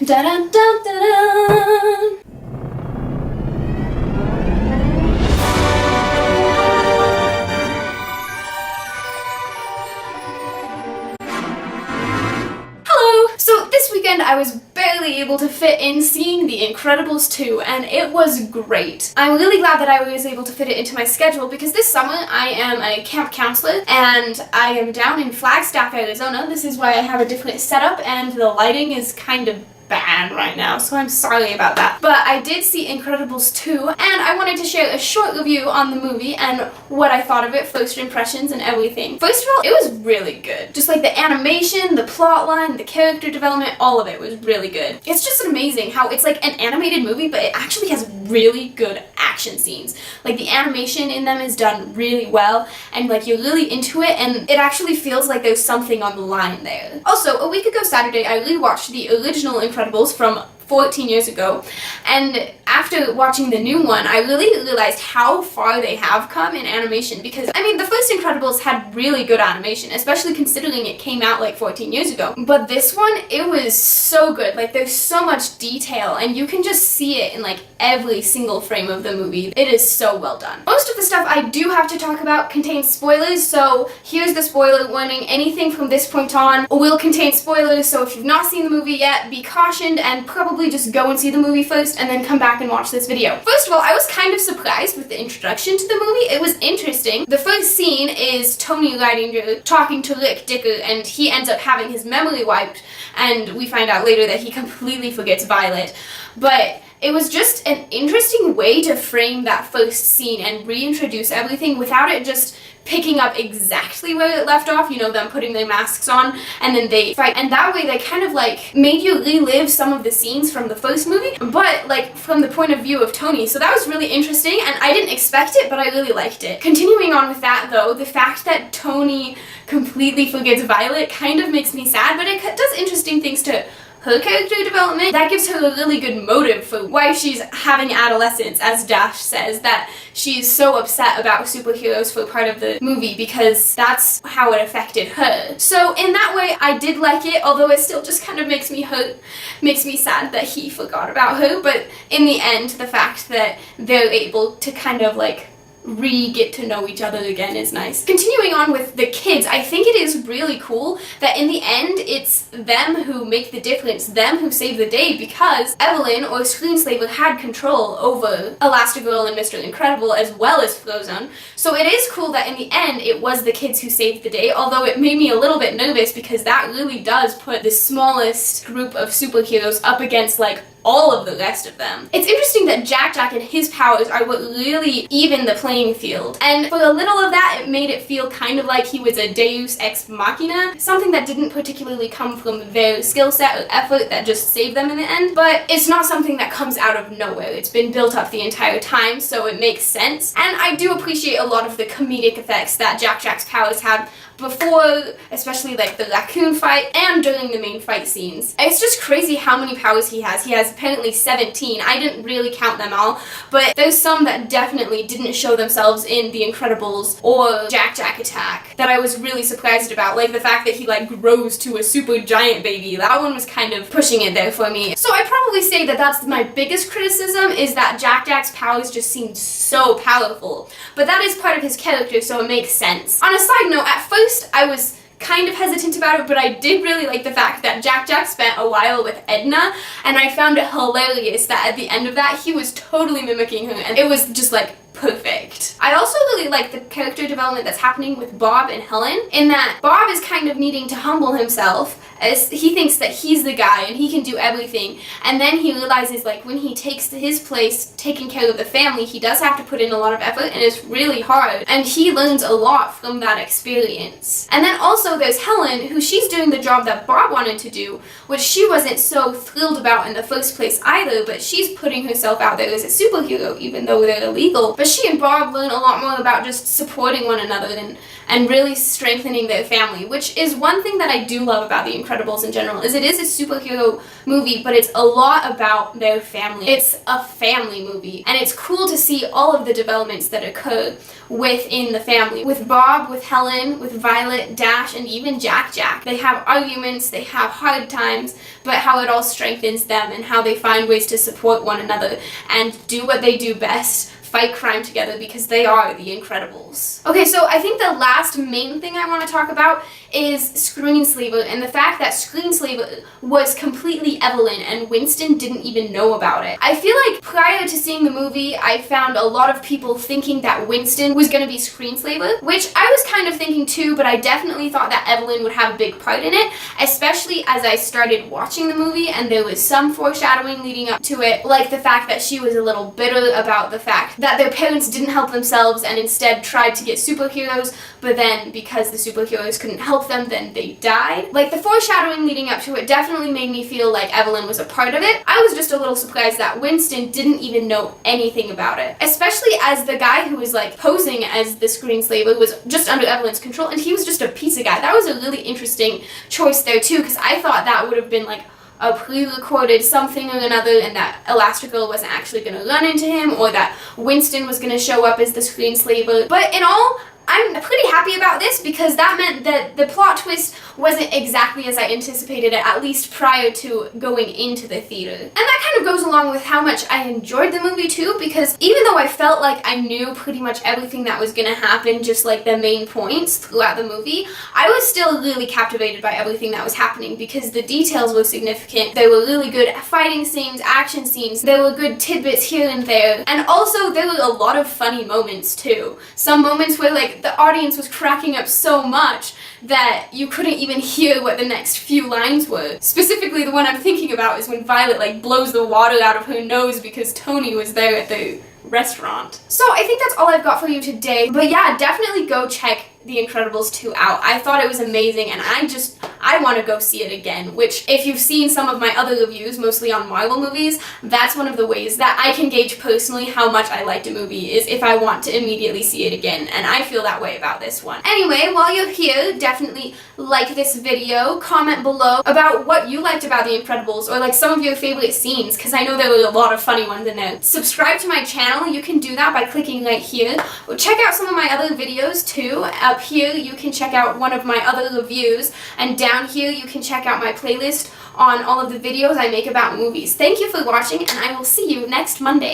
Da da da da da. Hello! So this weekend I was barely able to fit in seeing The Incredibles 2 and it was great. I'm really glad that I was able to fit it into my schedule because this summer I am a camp counselor and I am down in Flagstaff, Arizona. This is why I have a different setup and the lighting is kind of bad right now, so I'm sorry about that. But I did see Incredibles 2 and I wanted to share a short review on the movie and what I thought of it, first impressions and everything. First of all, it was really good. Just like the animation, the plot line, the character development, all of it was really good. It's just amazing how it's like an animated movie, but it actually has really good action scenes. Like the animation in them is done really well and like you're really into it and it actually feels like there's something on the line there. Also, a week ago Saturday, I rewatched the original Incredibles from 14 years ago, and after watching the new one I really realized how far they have come in animation because I mean the first Incredibles had really good animation, especially considering it came out like 14 years ago, but this one, it was so good. Like there's so much detail and you can just see it in like every single frame of the movie. It is so well done. Most of the stuff I do have to talk about contains spoilers, so here's the spoiler warning. Anything from this point on will contain spoilers, so if you've not seen the movie yet, be cautioned and probably just go and see the movie first and then come back and watch this video. First of all, I was kind of surprised with the introduction to the movie. It was interesting. The first scene is Tony Leidinger talking to Rick Dicker and he ends up having his memory wiped and we find out later that he completely forgets Violet. But it was just an interesting way to frame that first scene and reintroduce everything without it just picking up exactly where it left off, you know, them putting their masks on and then they fight, and that way they kind of like made you relive some of the scenes from the first movie, but like from the point of view of Tony. So that was really interesting and I didn't expect it, but I really liked it. Continuing on with that though, the fact that Tony completely forgets Violet kind of makes me sad, but it does interesting things to her character development. That gives her a really good motive for why she's having adolescence, as Dash says, that she's so upset about superheroes for part of the movie because that's how it affected her. So in that way, I did like it, although it still just kind of makes me hurt, makes me sad that he forgot about her, but in the end, the fact that they're able to kind of like get to know each other again is nice. Continuing on with the kids, I think it is really cool that in the end it's them who make the difference, them who save the day, because Evelyn, or Screenslaver, had control over Elastigirl and Mr. Incredible as well as Frozone. So it is cool that in the end it was the kids who saved the day, although it made me a little bit nervous because that really does put the smallest group of superheroes up against like all of the rest of them. It's interesting that Jack-Jack and his powers are what really even the playing field. And for a little of that, it made it feel kind of like he was a deus ex machina, something that didn't particularly come from their skill set or effort that just saved them in the end. But it's not something that comes out of nowhere. It's been built up the entire time, so it makes sense. And I do appreciate a lot of the comedic effects that Jack-Jack's powers had before, especially like the raccoon fight and during the main fight scenes. It's just crazy how many powers he has. He has apparently 17. I didn't really count them all, but there's some that definitely didn't show themselves in The Incredibles or Jack-Jack Attack that I was really surprised about, like the fact that he like grows to a super giant baby. That one was kind of pushing it there for me. So I'd probably say that that's my biggest criticism, is that Jack-Jack's powers just seemed so powerful. But that is part of his character, so it makes sense. On a side note, at first I was kind of hesitant about it, but I did really like the fact that Jack-Jack spent a while with Edna, and I found it hilarious that at the end of that he was totally mimicking her, and it was just like perfect. I also really like the character development that's happening with Bob and Helen, in that Bob is kind of needing to humble himself as he thinks that he's the guy and he can do everything, and then he realizes like when he takes his place taking care of the family, he does have to put in a lot of effort and it's really hard, and he learns a lot from that experience. And then also there's Helen, who she's doing the job that Bob wanted to do, which she wasn't so thrilled about in the first place either, but she's putting herself out there as a superhero even though they're illegal. But she and Bob learn a lot more about just supporting one another and really strengthening their family, which is one thing that I do love about The Incredibles. Incredibles in general is it is a superhero movie, but it's a lot about their family. It's a family movie, and it's cool to see all of the developments that occur within the family. With Bob, with Helen, with Violet, Dash, and even Jack. They have arguments, they have hard times, but how it all strengthens them and how they find ways to support one another and do what they do best, fight crime together, because they are the Incredibles. Okay, so I think the last main thing I want to talk about is Screenslaver, and the fact that Screenslaver was completely Evelyn and Winston didn't even know about it. I feel like prior to seeing the movie, I found a lot of people thinking that Winston was going to be Screenslaver, which I was kind of thinking too, but I definitely thought that Evelyn would have a big part in it, especially as I started watching the movie and there was some foreshadowing leading up to it, like the fact that she was a little bitter about the fact that their parents didn't help themselves and instead tried to get superheroes, but then because the superheroes couldn't help them, then they died. Like, the foreshadowing leading up to it definitely made me feel like Evelyn was a part of it. I was just a little surprised that Winston didn't even know anything about it, especially as the guy who was like posing as the Screenslaver was just under Evelyn's control, and he was just a pizza guy. That was a really interesting choice there too, because I thought that would have been like a pre-recorded something or another, and that Elastigirl wasn't actually going to run into him, or that Winston was going to show up as the Screenslaver. But in all, I'm pretty happy about this because that meant that the plot twist wasn't exactly as I anticipated it, at least prior to going into the theater. And that kind of goes along with how much I enjoyed the movie too, because even though I felt like I knew pretty much everything that was gonna happen, just like the main points throughout the movie, I was still really captivated by everything that was happening because the details were significant. There were really good fighting scenes, action scenes, there were good tidbits here and there, and also there were a lot of funny moments too. Some moments where like the audience was cracking up so much that you couldn't even hear what the next few lines were. Specifically, the one I'm thinking about is when Violet like blows the water out of her nose because Tony was there at the restaurant. So I think that's all I've got for you today. But yeah, definitely go check The Incredibles 2 out. I thought it was amazing, and I want to go see it again, which if you've seen some of my other reviews, mostly on Marvel movies, that's one of the ways that I can gauge personally how much I liked a movie, is if I want to immediately see it again, and I feel that way about this one. Anyway, while you're here, definitely like this video, comment below about what you liked about The Incredibles, or like some of your favorite scenes, because I know there were a lot of funny ones in there. Subscribe to my channel, you can do that by clicking right here. Check out some of my other videos too. Up here you can check out one of my other reviews, and down here you can check out my playlist on all of the videos I make about movies. Thank you for watching, and I will see you next Monday.